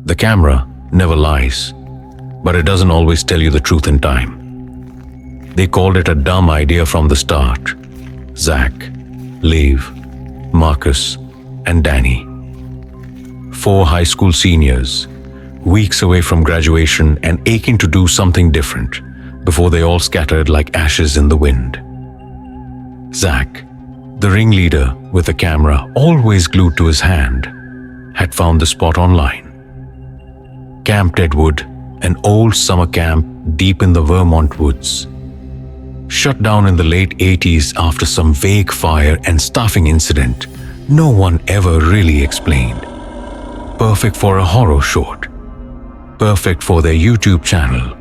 The camera never lies, but it doesn't always tell you the truth in time. They called it a dumb idea from the start. Zach, Liv, Marcus, and Danny. 4 high school seniors, weeks away from graduation and aching to do something different before they all scattered like ashes in the wind. Zach, the ringleader with the camera always glued to his hand, had found the spot online. Camp Deadwood, an old summer camp deep in the Vermont woods. Shut down in the late 80s after some vague fire and staffing incident no one ever really explained. Perfect for a horror short. Perfect for their YouTube channel.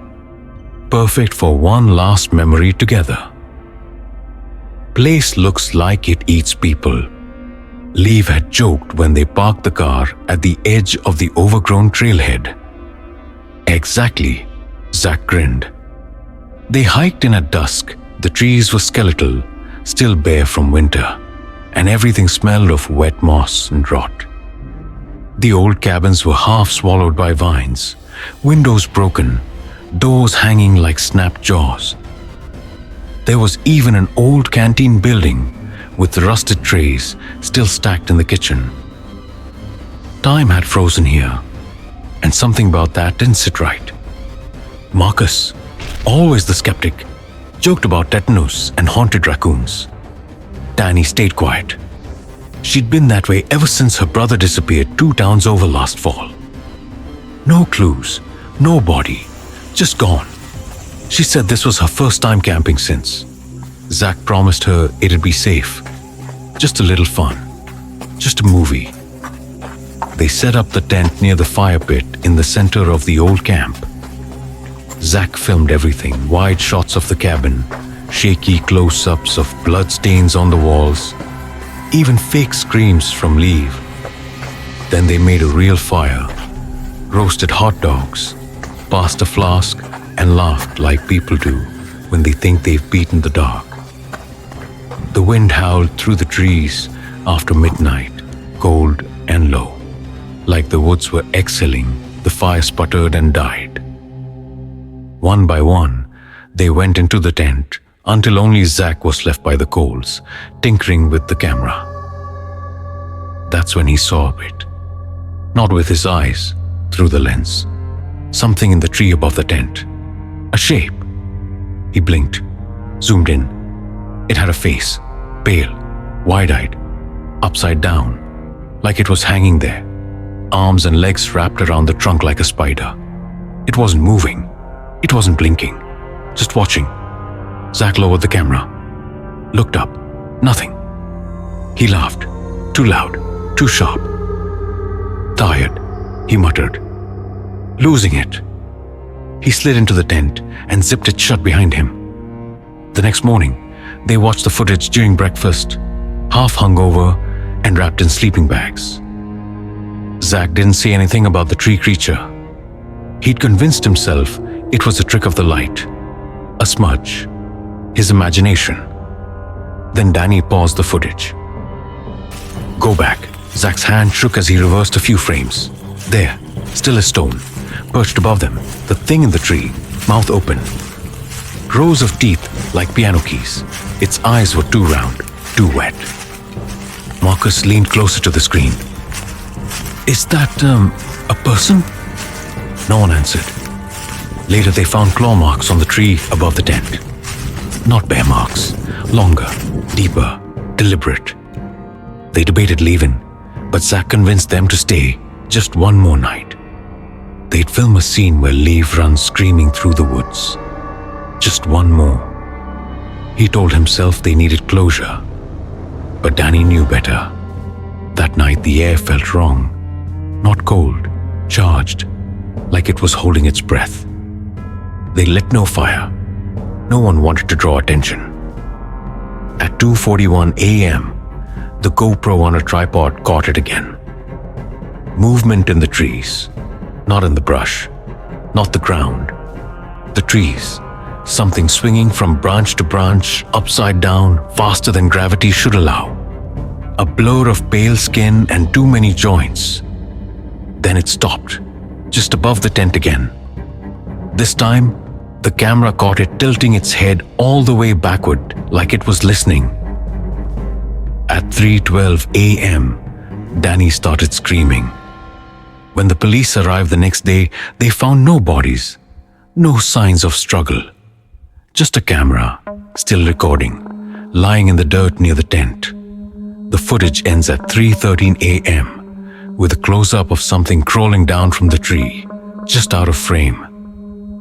Perfect for one last memory together. Place looks like it eats people. Liv had joked when they parked the car at the edge of the overgrown trailhead. Exactly, Zach grinned. They hiked in at dusk. The trees were skeletal, still bare from winter, and everything smelled of wet moss and rot. The old cabins were half swallowed by vines, windows broken, doors hanging like snapped jaws. There was even an old canteen building with rusted trays still stacked in the kitchen. Time had frozen here, and something about that didn't sit right. Marcus, always the skeptic, joked about tetanus and haunted raccoons. Danny stayed quiet. She'd been that way ever since her brother disappeared 2 towns over last fall. No clues, no body, just gone. She said this was her first time camping since. Zach promised her it'd be safe. Just a little fun. Just a movie. They set up the tent near the fire pit in the center of the old camp. Zach filmed everything, wide shots of the cabin, shaky close-ups of blood stains on the walls, even fake screams from Liv. Then they made a real fire, roasted hot dogs, passed a flask, and laughed like people do when they think they've beaten the dark. The wind howled through the trees after midnight, cold and low. Like the woods were exhaling, the fire sputtered and died. One by one, they went into the tent until only Zach was left by the coals, tinkering with the camera. That's when he saw a bit. Not with his eyes, through the lens. Something in the tree above the tent. A shape. He blinked, zoomed in. It had a face, pale, wide-eyed, upside down, like it was hanging there, arms and legs wrapped around the trunk like a spider. It wasn't moving. It wasn't blinking. Just watching. Zach lowered the camera, looked up. Nothing. He laughed. Too loud, too sharp. Tired, he muttered. Losing it. He slid into the tent and zipped it shut behind him. The next morning, they watched the footage during breakfast, half hungover and wrapped in sleeping bags. Zach didn't say anything about the tree creature. He'd convinced himself it was a trick of the light, a smudge, his imagination. Then Danny paused the footage. Go back. Zach's hand shook as he reversed a few frames. There, still a stone, perched above them, the thing in the tree, mouth open. Rows of teeth like piano keys. Its eyes were too round, too wet. Marcus leaned closer to the screen. Is that, a person? No one answered. Later they found claw marks on the tree above the tent. Not bear marks, longer, deeper, deliberate. They debated leaving, but Zach convinced them to stay just one more night. They'd film a scene where Liv runs screaming through the woods. Just one more. He told himself they needed closure, but Danny knew better. That night the air felt wrong. Not cold, charged, like it was holding its breath. They lit no fire. No one wanted to draw attention. At 2:41 a.m., the GoPro on a tripod caught it again. Movement in the trees, not in the brush, not the ground. The trees, something swinging from branch to branch, upside down, faster than gravity should allow. A blur of pale skin and too many joints. Then it stopped, just above the tent again. This time, the camera caught it tilting its head all the way backward like it was listening. At 3:12 a.m., Danny started screaming. When the police arrived the next day, they found no bodies, no signs of struggle. Just a camera, still recording, lying in the dirt near the tent. The footage ends at 3:13 a.m. with a close-up of something crawling down from the tree, just out of frame.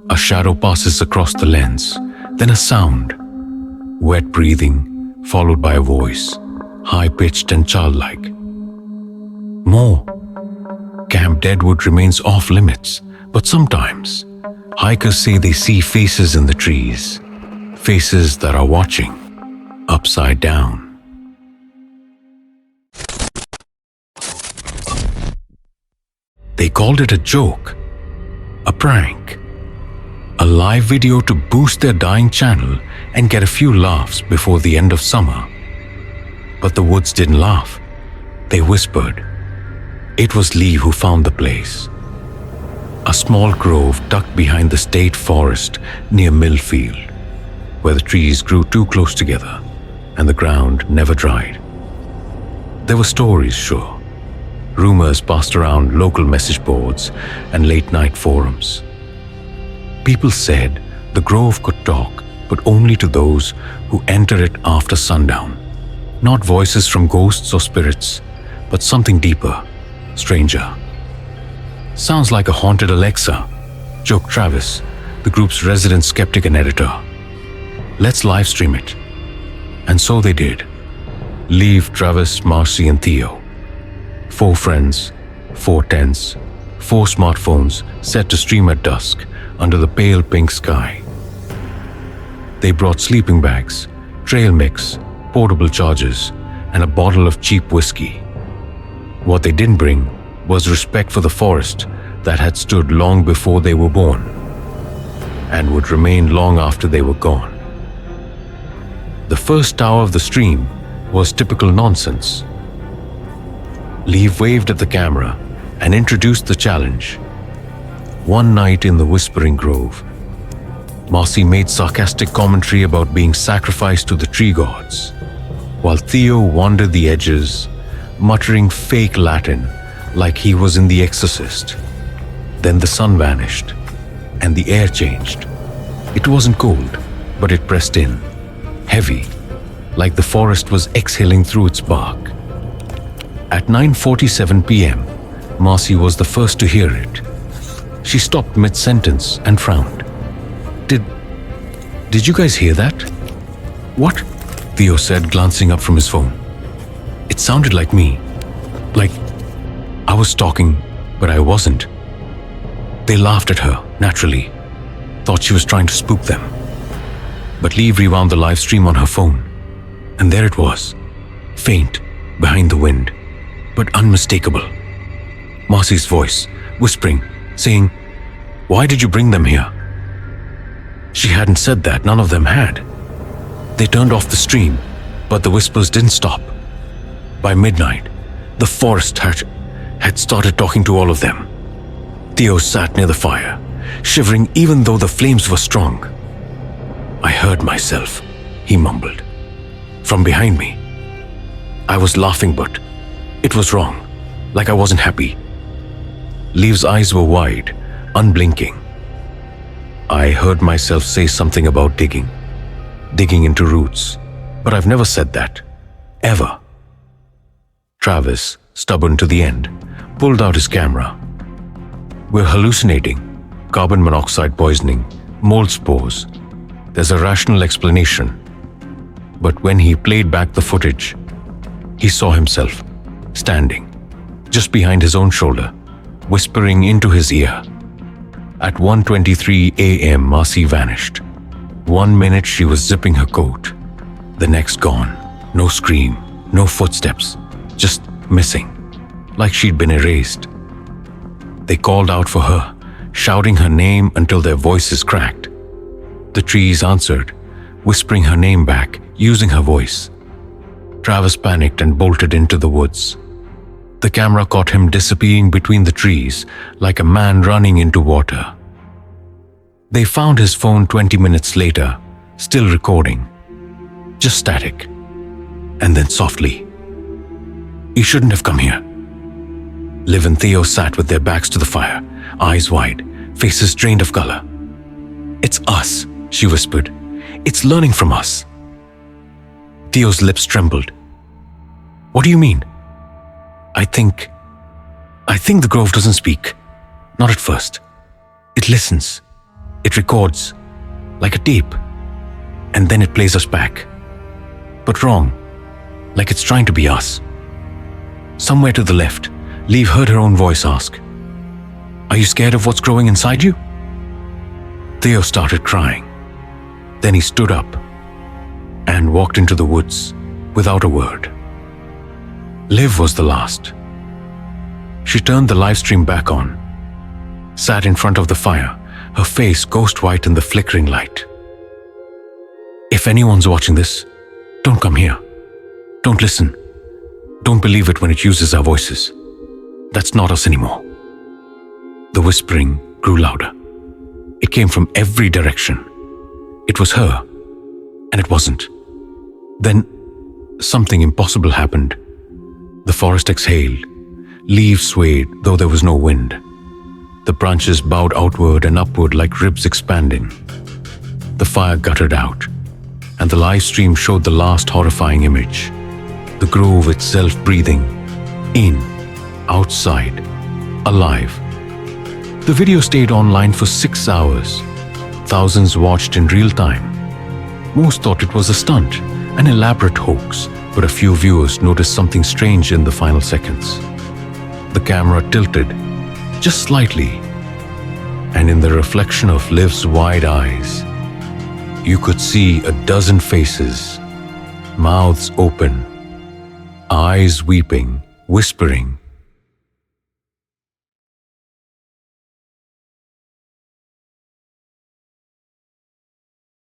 A shadow passes across the lens, then a sound. Wet breathing, followed by a voice, high-pitched and childlike. More. Camp Deadwood remains off-limits, but sometimes hikers say they see faces in the trees, faces that are watching, upside down. They called it a joke, a prank, a live video to boost their dying channel and get a few laughs before the end of summer. But the woods didn't laugh. They whispered. It was Lee who found the place. A small grove tucked behind the state forest near Millfield, where the trees grew too close together and the ground never dried. There were stories, sure. Rumors passed around local message boards and late-night forums. People said the grove could talk, but only to those who enter it after sundown. Not voices from ghosts or spirits, but something deeper, stranger. Sounds like a haunted Alexa, joked Travis, the group's resident skeptic and editor. Let's live stream it. And so they did. Leave, Travis, Marcy, and Theo. 4 friends, 4 tents, 4 smartphones set to stream at dusk under the pale pink sky. They brought sleeping bags, trail mix, portable chargers, and a bottle of cheap whiskey. What they didn't bring was respect for the forest that had stood long before they were born and would remain long after they were gone. The first hour of the stream was typical nonsense. Leave waved at the camera and introduced the challenge. One night in the Whispering Grove, Marcy made sarcastic commentary about being sacrificed to the tree gods, while Theo wandered the edges, muttering fake Latin like he was in The Exorcist. Then the sun vanished, and the air changed. It wasn't cold, but it pressed in, heavy, like the forest was exhaling through its bark. At 9:47 p.m., Marcy was the first to hear it. She stopped mid-sentence and frowned. Did you guys hear that? What? Theo said, glancing up from his phone. It sounded like me. Like I was talking, but I wasn't. They laughed at her, naturally. Thought she was trying to spook them. But Leave rewound the live stream on her phone. And there it was. Faint, behind the wind, but unmistakable. Marcy's voice, whispering, saying, "Why did you bring them here?" She hadn't said that, none of them had. They turned off the stream, but the whispers didn't stop. By midnight, the forest had started talking to all of them. Theo sat near the fire, shivering even though the flames were strong. "I heard myself," he mumbled. "From behind me. I was laughing, but it was wrong, like I wasn't happy." Leave's eyes were wide, unblinking. "I heard myself say something about digging into roots, but I've never said that, ever." Travis, stubborn to the end, pulled out his camera. "We're hallucinating, carbon monoxide poisoning, mold spores. There's a rational explanation." But when he played back the footage, he saw himself, standing, just behind his own shoulder, whispering into his ear. At 1:23 a.m., Marcy vanished. 1 minute she was zipping her coat, the next gone. No scream, no footsteps, just missing, like she'd been erased. They called out for her, shouting her name until their voices cracked. The trees answered, whispering her name back, using her voice. Travis panicked and bolted into the woods. The camera caught him disappearing between the trees like a man running into water. They found his phone 20 minutes later, still recording. Just static. And then softly, "You shouldn't have come here." Liv and Theo sat with their backs to the fire, eyes wide, faces drained of color. "It's us," she whispered. "It's learning from us." Theo's lips trembled. "What do you mean?" I think the grove doesn't speak. Not at first. It listens. It records, like a tape. And then it plays us back. But wrong, like it's trying to be us. Somewhere to the left, Liv heard her own voice ask, "Are you scared of what's growing inside you?" Theo started crying. Then he stood up and walked into the woods without a word. Liv was the last. She turned the live stream back on, sat in front of the fire, her face ghost white in the flickering light. "If anyone's watching this, don't come here. Don't listen. Don't believe it when it uses our voices. That's not us anymore." The whispering grew louder. It came from every direction. It was her, and it wasn't. Then something impossible happened. The forest exhaled. Leaves swayed, though there was no wind. The branches bowed outward and upward like ribs expanding. The fire guttered out, and the live stream showed the last horrifying image. The grove itself breathing, in, outside, alive. The video stayed online for 6 hours. Thousands watched in real time. Most thought it was a stunt, an elaborate hoax, but a few viewers noticed something strange in the final seconds. The camera tilted, just slightly, and in the reflection of Liv's wide eyes, you could see a dozen faces, mouths open, eyes weeping, whispering,